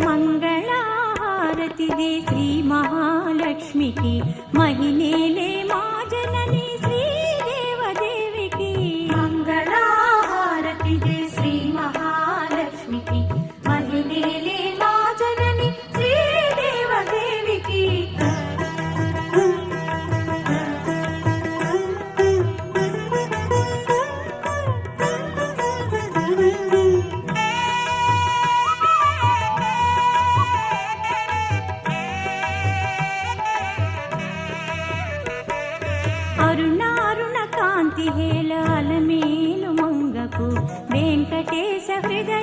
మంగళహారతిదే శ్రీ మహాలక్ష్మికి మహిళలే మా జనని శ్రీదేవదేవికి. మంగళహారతిదే శ్రీ మహాలక్ష్మికి మహిళలే మా జనని శ్రీదేవదేవికి. అరుణారుణ కాంతి హేళ అలమేలు మంగకు వెంకటేశ హృదయ